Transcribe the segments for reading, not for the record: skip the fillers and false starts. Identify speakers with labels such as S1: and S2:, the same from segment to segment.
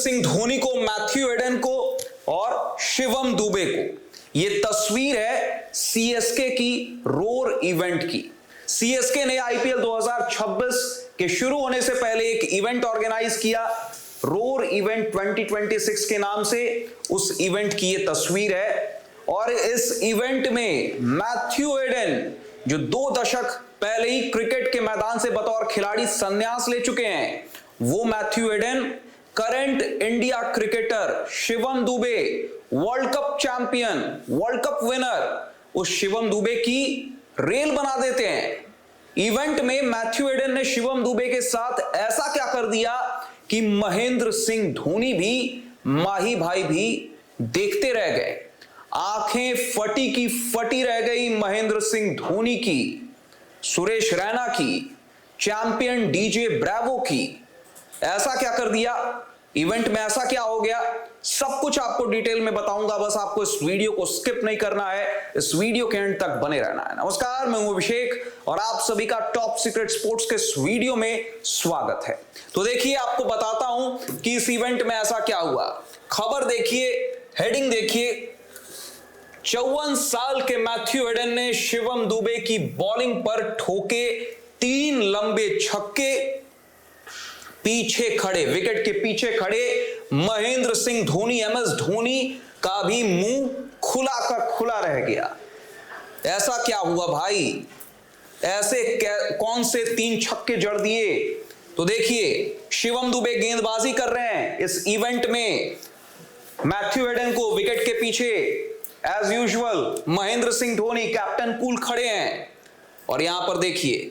S1: सिंह धोनी को, Matthew Aiden को और शिवम दुबे को। यह तस्वीर है सीएसके की रोर इवेंट की। सीएसके ने आईपीएल 2026 के शुरू होने से पहले एक इवेंट ऑर्गेनाइज किया, रोर इवेंट 2026 के नाम से। उस इवेंट की यह तस्वीर है और इस इवेंट में मैथ्यू एडन, जो 2 दशक पहले ही क्रिकेट के मैदान से बतौर खिलाड़ी संन्यास ले चुके हैं, वो Matthew Hayden current India cricketer Shivam Dube, world cup champion, world cup winner, उस शिवम दुबे की रेल बना देते हैं। इवेंट में मैथ्यू एडन ने शिवम दुबे के साथ ऐसा क्या कर दिया कि महेंद्र सिंह धोनी भी, माही भाई भी देखते रह गए। आंखें फटी की फटी रह गई महेंद्र सिंह धोनी की, सुरेश रैना की, चैंपियन डीजे ब्रावो की। ऐसा क्या कर दिया इवेंट में, ऐसा क्या हो गया, सब कुछ आपको डिटेल में बताऊंगा। बस आपको इस वीडियो को स्किप नहीं करना है, इस वीडियो के एंड तक बने रहना है। नमस्कार, मैं हूं अभिषेक और आप सभी का टॉप सीक्रेट स्पोर्ट्स के इस वीडियो में स्वागत है। तो देखिए, आपको बताता हूं कि इस इवेंट में ऐसा क्या हुआ। खबर देखिए, हेडिंग देखिए। 54 साल के मैथ्यू एडन ने शिवम दुबे की बॉलिंग पर ठोके 3 लंबे छक्के। पीछे खड़े, विकेट के पीछे खड़े महेंद्र सिंह धोनी, एमएस धोनी का भी मुंह खुला का खुला रह गया। ऐसा क्या हुआ भाई, ऐसे कौन से 3 छक्के जड़ दिए। तो देखिए, शिवम दुबे गेंदबाजी कर रहे हैं इस इवेंट में। मैथ्यू एडन को विकेट के पीछे as usual Mahendra Singh Dhoni, captain cool खड़े हैं। और यहां पर देखिए,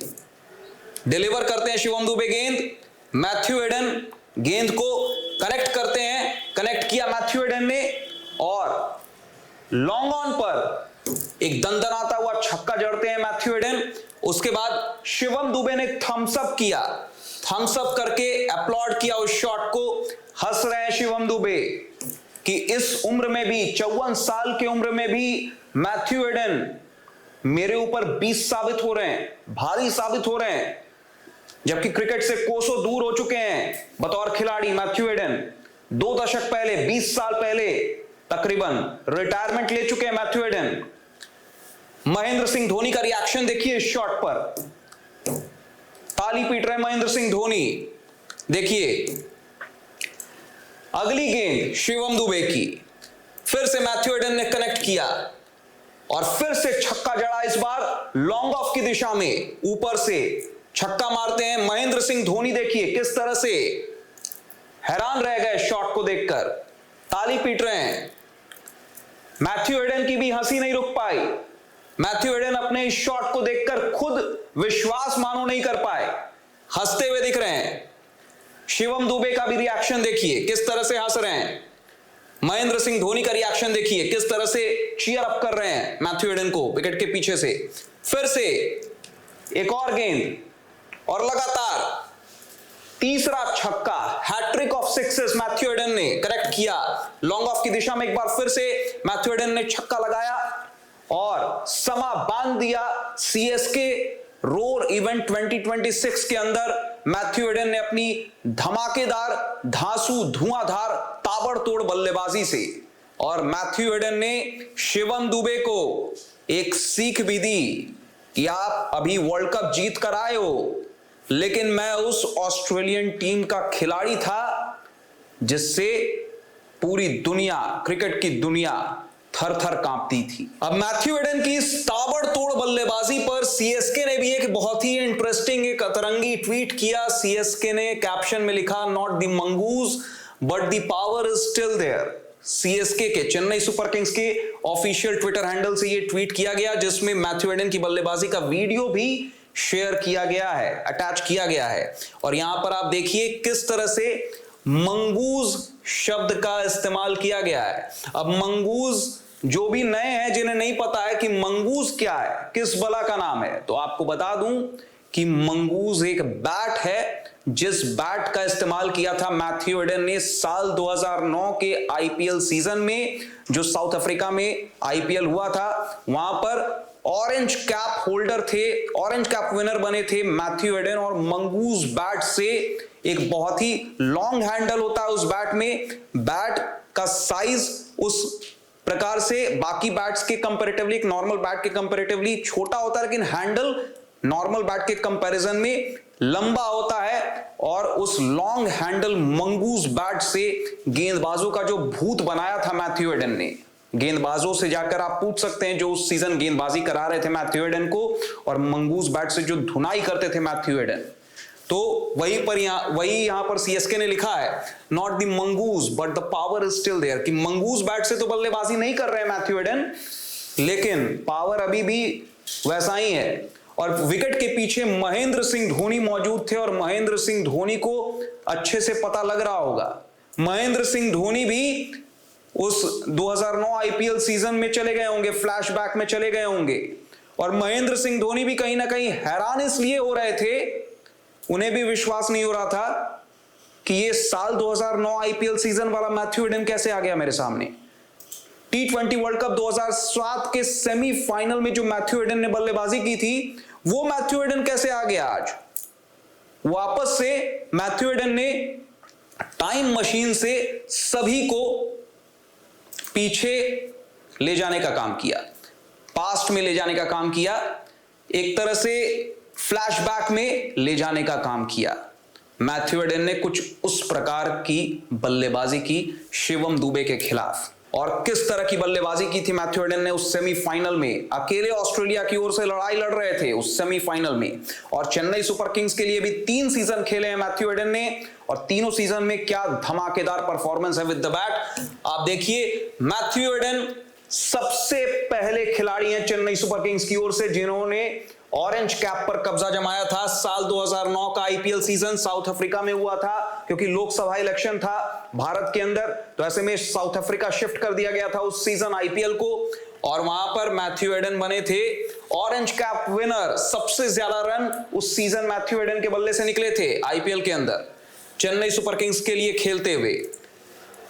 S1: डिलीवर करते हैं शिवम दुबे गेंद, मैथ्यू एडन गेंद को कनेक्ट करते हैं। कनेक्ट किया मैथ्यू एडन ने और लॉन्ग ऑन पर एक दंदनाता हुआ छक्का जड़ते हैं मैथ्यू एडन। उसके बाद शिवम दुबे ने थम्स अप किया, थम्स अप करके अपलॉड किया उस शॉट को। हंस रहे हैं शिवम दुबे कि इस उम्र में भी, 54 साल की उम्र में भी मैथ्यू एडन मेरे ऊपर 20 साबित हो रहे हैं, भारी साबित हो रहे हैं। जबकि क्रिकेट से कोसों दूर हो चुके हैं बतौर खिलाड़ी मैथ्यू एडन। 2 दशक पहले, 20 साल पहले तकरीबन रिटायरमेंट ले चुके हैं मैथ्यू एडन। महेंद्र सिंह धोनी का रिएक्शन देखिए इस शॉट पर, ताली पीट रहे महेंद्र सिंह धोनी। देखिए, अगली गेंद शिवम दुबे की, फिर से मैथ्यू एडन ने कनेक्ट किया और फिर से छक्का जड़ा, इस बार लॉन्ग ऑफ की दिशा में ऊपर से छक्का मारते हैं महेंद्र सिंह धोनी। देखिए किस तरह से हैरान रह गए शॉट को देखकर, ताली पीट रहे हैं। मैथ्यू एडन की भी हंसी नहीं रुक पाई। मैथ्यू एडन अपने इस शॉट को देखकर खुद विश्वास मानो नहीं कर पाए, हंसते हुए दिख रहे हैं। शिवम दुबे का भी रिएक्शन देखिए किस तरह से हंस रहे हैं। महेंद्र सिंह धोनी का रिएक्शन देखिए किस तरह से चीयर अप कर रहे हैं मैथ्यू एडन को विकेट के पीछे से। फिर से एक और गेंद और लगातार तीसरा छक्का, hat trick of sixes Matthew Hayden ने करेक्ट किया। लॉन्ग ऑफ की दिशा में एक बार फिर से मैथ्यू एडन ने छक्का लगाया और समा बांध दिया। सीएसके रोर इवेंट 2026 के अंदर मैथ्यू एडन ने अपनी धमाकेदार, धांसू, धुआंधार, ताबड़तोड़ बल्लेबाजी से और मैथ्यू एडन ने शिवम दुबे को एक सीख भी दी कि आप अभी वर्ल्ड कप जीत कर आए हो, लेकिन मैं उस ऑस्ट्रेलियन टीम का खिलाड़ी था जिससे पूरी दुनिया, क्रिकेट की दुनिया थर थर कांपती थी। अब मैथ्यू एडन की इस ताबड़तोड़ बल्लेबाजी पर सीएसके ने भी एक बहुत ही इंटरेस्टिंग, एक अतरंगी ट्वीट किया। सीएसके ने कैप्शन में लिखा, not the mongoose but the power is still there. CSK के, चेन्नई सुपर किंग्स के ऑफिशियल ट्विटर हैंडल से ये ट्वीट किया गया, जिसमें मैथ्यू एडन की बल्लेबाजी का वीडियो भी शेयर किया गया है, अटैच किया गया है। और यहां पर आप देखिए किस तरह से मंगूज शब्द का इस्तेमाल किया गया है। अब मंगूज, जो भी नए हैं जिन्हें नहीं पता है कि मंगूज क्या है, किस बला का नाम है, तो आपको बता दूं कि मंगूज एक बैट है जिस बैट का इस्तेमाल किया था मैथ्यू एडन ने साल 2009 के आईपीएल सीजन में, जो साउथ अफ्रीका में आईपीएल हुआ था। वहां पर ऑरेंज कैप होल्डर थे, ऑरेंज कैप विनर बने थे मैथ्यू एडन, और मंगूज बैट से एक बहुत ही लॉन्ग हैंडल होता है उस बैट में, बैट का साइज उस प्रकार से बाकी बैट्स के कंपैरेटिवली, एक नॉर्मल बैट के कंपैरेटिवली छोटा होता है, लेकिन हैंडल नॉर्मल बैट के कंपैरिजन में लंबा होता है। और उस लॉन्ग हैंडल मंगूस बैट से गेंदबाजों का जो भूत बनाया था मैथ्यू एडन ने, गेंदबाजों से जाकर आप पूछ सकते हैं जो उस सीजन गेंदबाजी करा रहे थे मैथ्यू एडन को, और मंगूस बैट से जो धुनाई करते थे मैथ्यू एडन, तो वही यहां पर सीएसके ने लिखा है, not the mongoose but the power is still there, कि मंगूस बैट से तो बल्लेबाजी नहीं कर रहे हैं मैथ्यू एडन, लेकिन पावर अभी भी वैसा ही है। और विकेट के पीछे महेंद्र सिंह धोनी मौजूद थे, और महेंद्र सिंह धोनी को अच्छे से पता लग रहा होगा, महेंद्र सिंह धोनी भी उस 2009 आईपीएल सीजन में चले गए होंगे, फ्लैशबैक में चले गए होंगे, और महेंद्र सिंह धोनी भी कहीं ना कहीं हैरान इसलिए हो रहे थे, उन्हें भी विश्वास नहीं हो रहा था कि ये साल 2009 आईपीएल सीजन वाला मैथ्यू एडन कैसे आ गया मेरे सामने। T20 वर्ल्ड कप 2007 के सेमीफाइनल में जो मैथ्यू एडन ने बल्लेबाजी की थी, वो मैथ्यू एडन कैसे आ गया आज। वापस से मैथ्यू एडन ने टाइम मशीन से सभी को पीछे ले जाने का काम किया, पास्ट में ले जाने का काम किया, एक तरह से फ्लैशबैक में ले जाने का काम किया। मैथ्यू एडन ने कुछ उस प्रकार की बल्लेबाजी की शिवम दुबे के खिलाफ। और किस तरह की बल्लेबाजी की थी मैथ्यू एडन ने उस सेमीफाइनल में, अकेले ऑस्ट्रेलिया की ओर से लड़ाई लड़ रहे थे उस सेमीफाइनल में। और चेन्नई सुपर किंग्स के लिए भी 3 सीजन खेले हैं मैथ्यू एडन ने, और तीनों सीजन में क्या धमाकेदार परफॉर्मेंस है विद द बैट। आप देखिए, मैथ्यू एडन सबसे पहले खिलाड़ी हैं चेन्नई सुपर किंग्स की ओर से जिन्होंने ऑरेंज कैप पर कब्जा जमाया था। साल 2009 का आईपीएल सीजन साउथ अफ्रीका में हुआ था, क्योंकि लोकसभा इलेक्शन था भारत के अंदर, तो ऐसे में साउथ अफ्रीका शिफ्ट कर दिया गया था उस सीजन आईपीएल को, और वहां पर मैथ्यू एडन बने थे ऑरेंज कैप विनर। सबसे ज्यादा रन उस सीजन मैथ्यू एडन के बल्ले से निकले थे आईपीएल के अंदर, चेन्नई सुपर किंग्स के लिए खेलते हुए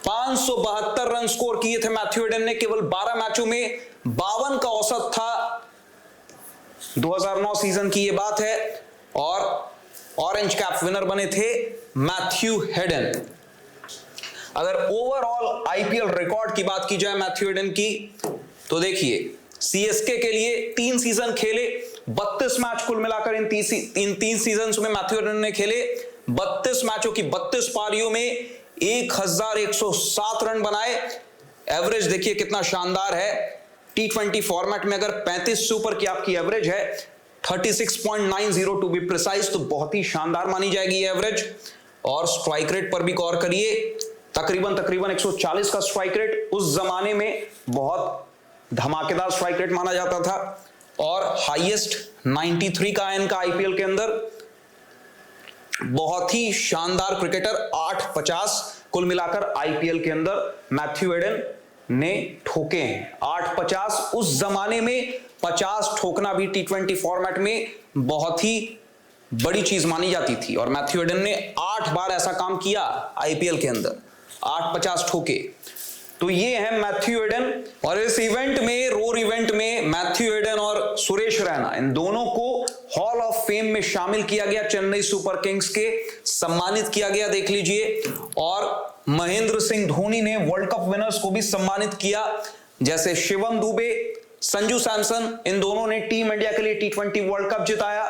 S1: 572 रन स्कोर किए थे मैथ्यू एडन ने केवल 12 मैचों में, 52 का औसत था। 2009 सीजन की ये बात है, और ऑरेंज कैप विनर बने थे मैथ्यू एडन। अगर ओवरऑल आईपीएल रिकॉर्ड की बात की जाए मैथ्यू एडन की, तो देखिए सीएसके के लिए 3 सीजन खेले, 32 मैच कुल मिलाकर इन 3 सीजन में मैथ्यू एडन ने खेले। 32 मैचों की 32 पारियों में 1107 रन बनाए। एवरेज देखिए कितना शानदार है, T20 फॉर्मेट में अगर 35 से ऊपर की आपकी एवरेज है, 36.90 टू बी प्रिसाइज, तो बहुत ही शानदार मानी जाएगी ये एवरेज। और स्ट्राइक रेट पर भी गौर करिए, तकरीबन 140 का स्ट्राइक रेट उस जमाने में बहुत धमाकेदार स्ट्राइक रेट माना जाता था। और हाईएस्ट 93 का है इनका आईपीएल के अंदर। बहुत ही शानदार क्रिकेटर, 850 कुल मिलाकर आईपीएल के अंदर मैथ्यू एडन ने ठोके हैं। 850 उस जमाने में 50 ठोकना भी T20 फॉर्मेट में बहुत ही बड़ी चीज मानी जाती थी, और मैथ्यू एडन ने 8 बार ऐसा काम किया आईपीएल के अंदर, 850 ठोके। तो ये है मैथ्यू एडन। और इस इवेंट में, रोर इवेंट में, मैथ्यू एडन और सुरेश रैना, इन दोनों को हॉल ऑफ फेम में शामिल किया गया, चेन्नई सुपर किंग्स के सम्मानित किया गया, देख लीजिए। और महेंद्र सिंह धोनी ने वर्ल्ड कप विनर्स को भी सम्मानित किया, जैसे शिवम दुबे, संजू सैमसन, इन दोनों ने टीम इंडिया के लिए T20 वर्ल्ड कप जिताया,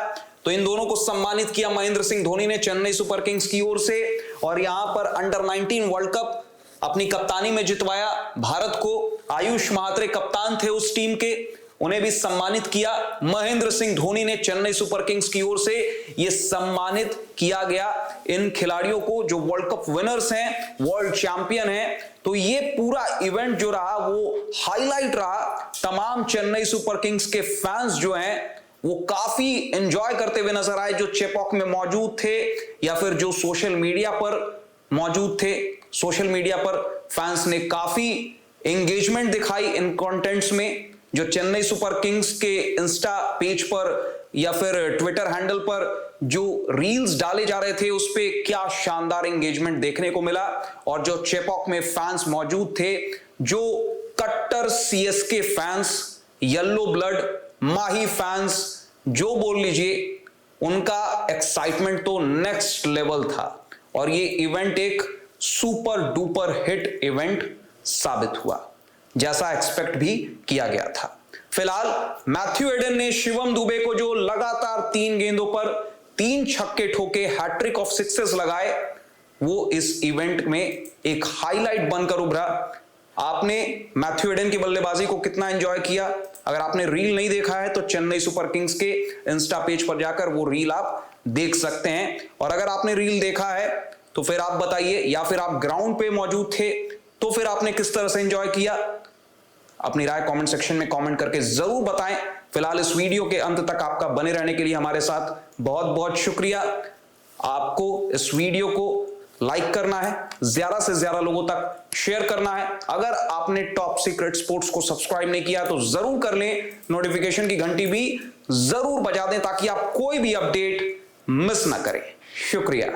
S1: तो इन दोनों को सम्मानित किया महेंद्र सिंह धोनी ने चेन्नई सुपर किंग्स की ओर से। और यहां पर अंडर 19 वर्ल्ड कप अपनी कप्तानी में जितवाया भारत को। आयुष महात्रे कप्तान थे उस टीम के, उन्हें भी सम्मानित किया महेंद्र सिंह धोनी ने चेन्नई सुपर किंग्स की ओर से। यह सम्मानित किया गया इन खिलाड़ियों को जो वर्ल्ड कप विनर्स हैं, वर्ल्ड चैंपियन हैं। तो ये पूरा इवेंट जो रहा वो हाईलाइट रहा। तमाम चेन्नई सुपर किंग्स के फैंस जो हैं वो काफी एंजॉय करते हुए नजर आए, जो चेपॉक में मौजूद थे या फिर जो सोशल मीडिया पर मौजूद थे। सोशल मीडिया पर फैंस ने काफी एंगेजमेंट दिखाई इन कंटेंट्स में, जो चेन्नई सुपर किंग्स के इंस्टा पेज पर या फिर ट्विटर हैंडल पर जो रील्स डाले जा रहे थे उस पे क्या शानदार एंगेजमेंट देखने को मिला। और जो चेपॉक में फैंस मौजूद थे, जो कट्टर सीएसके फैंस, येलो ब्लड माही फैंस, जो बोल लीजिए, उनका एक्साइटमेंट तो नेक्स्ट लेवल था। और ये इवेंट एक सुपर डुपर हिट इवेंट साबित हुआ, जैसा एक्सपेक्ट भी किया गया था। फिलहाल मैथ्यू एडन ने शिवम दुबे को, जो लगातार 3 गेंदों पर 3 छक्के ठोके, हैट्रिक ऑफ सिक्सेस लगाए, वो इस इवेंट में एक हाईलाइट बनकर उभरा। आपने मैथ्यू एडन की बल्लेबाजी को कितना एंजॉय किया? अगर आपने रील नहीं देखा है तो चेन्नई सुपर किंग्स के इंस्टा पेज पर जाकर वो रील आप देख सकते हैं। और अगर आपने रील देखा है तो फिर आप बताइए, या फिर आप ग्राउंड पे मौजूद थे तो फिर आपने किस तरह से एंजॉय किया? अपनी राय कमेंट सेक्शन में कमेंट करके जरूर बताएं। फिलहाल इस वीडियो के अंत तक आपका बने रहने के लिए हमारे साथ बहुत बहुत शुक्रिया। आपको इस वीडियो को लाइक करना है, ज्यादा से ज्यादा लोगों तक शेयर करना है। अगर आपने टॉप सीक्रेट स्पोर्ट्स को सब्सक्राइब नहीं किया तो जरूर कर लें, नोटिफिकेशन की घंटी भी जरूर बजा दें ताकि आप कोई भी अपडेट मिस ना करें। शुक्रिया।